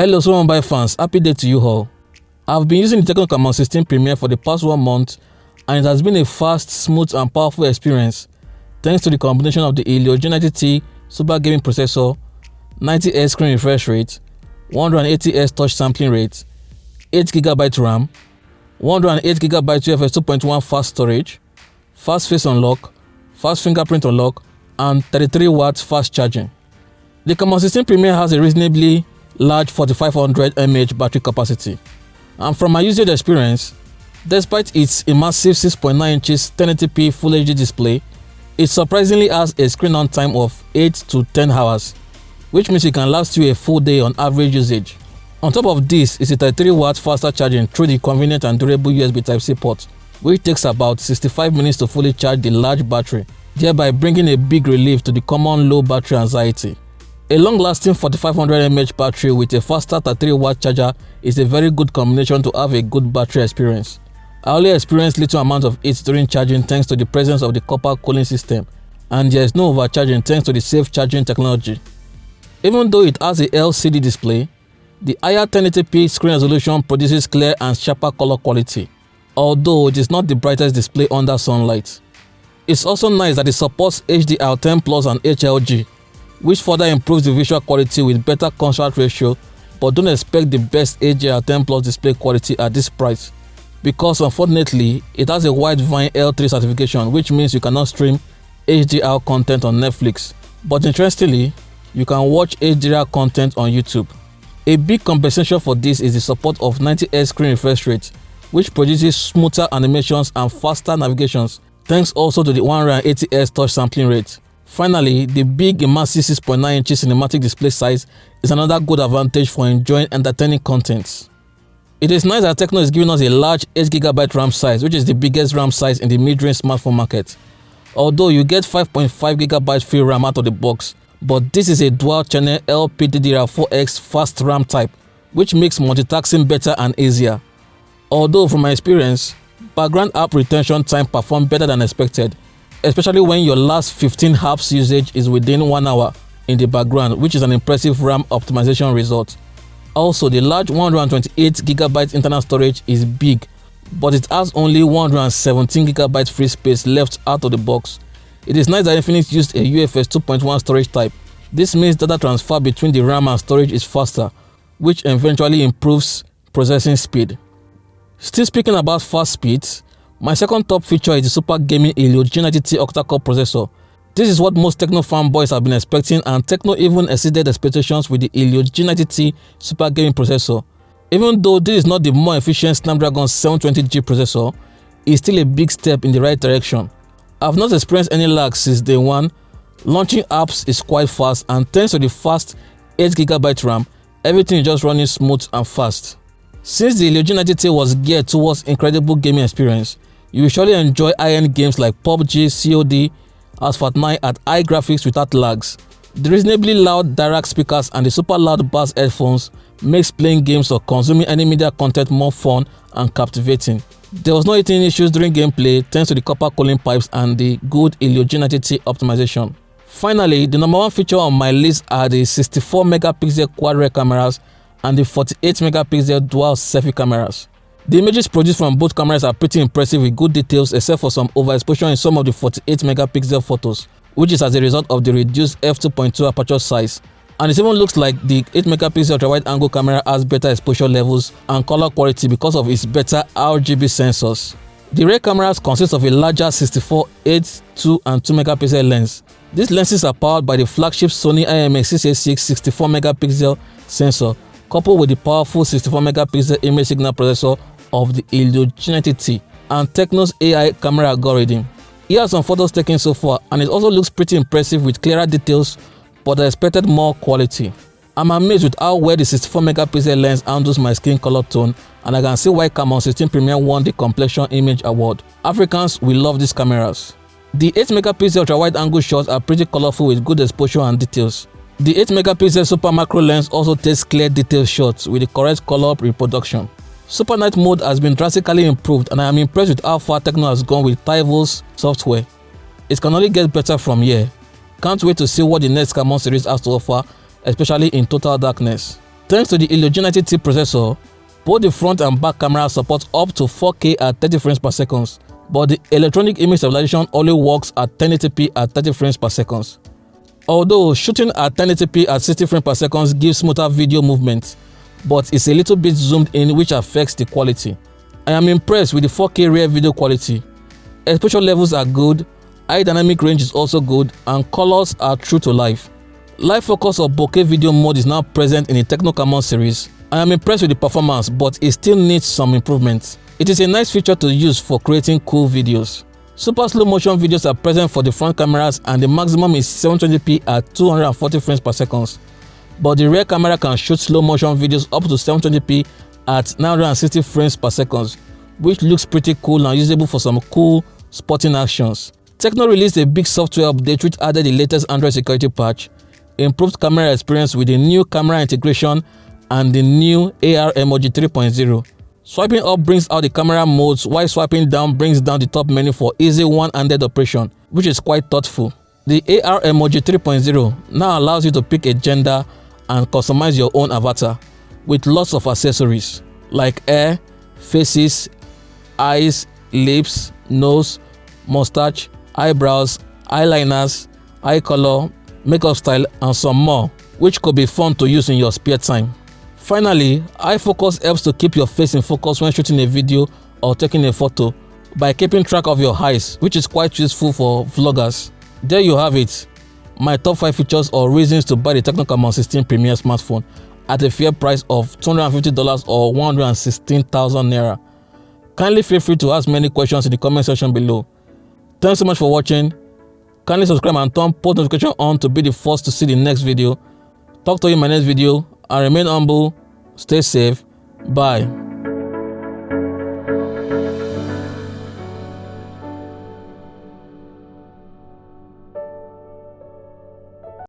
Hello Soma Mobile fans, happy day to you all. I've been using the Tecno Camon 16 Premier for the past 1 month and it has been a fast, smooth and powerful experience thanks to the combination of the Helio G90T Super Gaming Processor, 90Hz screen refresh rate, 180Hz touch sampling rate, 8GB RAM, 108GB UFS 2.1 fast storage, fast face unlock, fast fingerprint unlock and 33W fast charging. The Camon 16 Premier has a reasonably large 4500 mAh battery capacity, and from my usage experience, despite its immersive 6.9 inches 1080p Full HD display, it surprisingly has a screen on time of 8 to 10 hours, which means it can last you a full day on average usage. On top of this is a 33W faster charging through the convenient and durable USB Type-C port, which takes about 65 minutes to fully charge the large battery, thereby bringing a big relief to the common low battery anxiety. A long-lasting 4500 mAh battery with a faster 33W charger is a very good combination to have a good battery experience. I only experienced little amount of heat during charging thanks to the presence of the copper cooling system, and there is no overcharging thanks to the safe charging technology. Even though it has a LCD display, the higher 1080p screen resolution produces clear and sharper color quality, although it is not the brightest display under sunlight. It's also nice that it supports HDR10 Plus and HLG, which further improves the visual quality with better contrast ratio, but don't expect the best HDR10 Plus display quality at this price, because unfortunately it has a Widevine L3 certification, which means you cannot stream HDR content on Netflix, but interestingly you can watch HDR content on YouTube. A big compensation for this is the support of 90Hz screen refresh rate, which produces smoother animations and faster navigations, thanks also to the 180Hz touch sampling rate. Finally, the big immersive 6.9 inches cinematic display size is another good advantage for enjoying entertaining content. It is nice that Tecno is giving us a large 8GB RAM size, which is the biggest RAM size in the mid-range smartphone market. Although you get 5.5GB free RAM out of the box, but this is a dual-channel LPDDR4X fast RAM type, which makes multitasking better and easier. Although from my experience, background app retention time performed better than expected, especially when your last 15 apps usage is within 1 hour in the background, which is an impressive RAM optimization result. Also, the large 128GB internal storage is big, but it has only 117GB free space left out of the box. It is nice that Infinix used a UFS 2.1 storage type. This means data transfer between the RAM and storage is faster, which eventually improves processing speed. Still speaking about fast speeds, my second top feature is the super gaming Helio G90T octa-core processor. This is what most Tecno fanboys have been expecting, and Tecno even exceeded expectations with the Helio G90T super gaming processor. Even though this is not the more efficient Snapdragon 720G processor, it's still a big step in the right direction. I've not experienced any lag since day one, launching apps is quite fast, and thanks to the fast 8GB RAM, everything is just running smooth and fast. Since the Helio G90T was geared towards incredible gaming experience, you will surely enjoy high-end games like PUBG, COD, Asphalt 9 at high graphics without lags. The reasonably loud Dirac speakers and the super loud bass headphones makes playing games or consuming any media content more fun and captivating. There was no heating issues during gameplay thanks to the copper cooling pipes and the good Helio G90T optimization. Finally, the number one feature on my list are the 64MP quad rear cameras and the 48MP dual selfie cameras. The images produced from both cameras are pretty impressive with good details, except for some overexposure in some of the 48MP photos, which is as a result of the reduced f2.2 aperture size. And it even looks like the 8MP ultra-wide angle camera has better exposure levels and color quality because of its better RGB sensors. The rear cameras consist of a larger 64, 8, 2 and 2MP lens. These lenses are powered by the flagship Sony IMX686 64MP sensor, coupled with the powerful 64MP image signal processor of the Helio G90T and Tecno's AI camera algorithm. Here are some photos taken so far, and it also looks pretty impressive with clearer details, but I expected more quality. I'm amazed with how well the 64MP lens handles my skin color tone, and I can see why Camon 16 Premier won the Complexion Image Award. Africans will love these cameras. The 8MP ultra-wide angle shots are pretty colorful with good exposure and details. The 8MP super macro lens also takes clear detailed shots with the correct color reproduction. Super night mode has been drastically improved, and I am impressed with how far Tecno has gone with Tivo's software. It can only get better from here. Can't wait to see what the next Camon series has to offer, especially in Total Darkness. Thanks to the Helio G90T processor, both the front and back camera support up to 4K at 30 frames per second, but the electronic image stabilization only works at 1080p at 30 frames per second. Although shooting at 1080p at 60 frames per second gives smoother video movement, but it's a little bit zoomed in, which affects the quality. I am impressed with the 4K rear video quality. Exposure levels are good, high dynamic range is also good, and colors are true to life. Live focus or bokeh video mode is now present in the Tecno Camon series. I am impressed with the performance, but it still needs some improvements. It is a nice feature to use for creating cool videos. Super slow motion videos are present for the front cameras, and the maximum is 720p at 240 frames per second. But the rear camera can shoot slow motion videos up to 720p at 960 frames per second, which looks pretty cool and usable for some cool sporting actions. Tecno released a big software update which added the latest Android security patch, improved camera experience with the new camera integration and the new AR emoji 3.0. Swiping up brings out the camera modes, while swiping down brings down the top menu for easy one-handed operation, which is quite thoughtful. The AR emoji 3.0 now allows you to pick a gender and customize your own avatar with lots of accessories like hair, faces, eyes, lips, nose, mustache, eyebrows, eyeliners, eye color, makeup style, and some more, which could be fun to use in your spare time. Finally, eye focus helps to keep your face in focus when shooting a video or taking a photo by keeping track of your eyes, which is quite useful for vloggers. There you have it, my top 5 features or reasons to buy the Tecno Camon 16 Premier smartphone at a fair price of $250 or 116,000 naira. Kindly feel free to ask many questions in the comment section below. Thanks so much for watching. Kindly subscribe and turn post notification on to be the first to see the next video. Talk to you in my next video, and remain humble, stay safe, bye.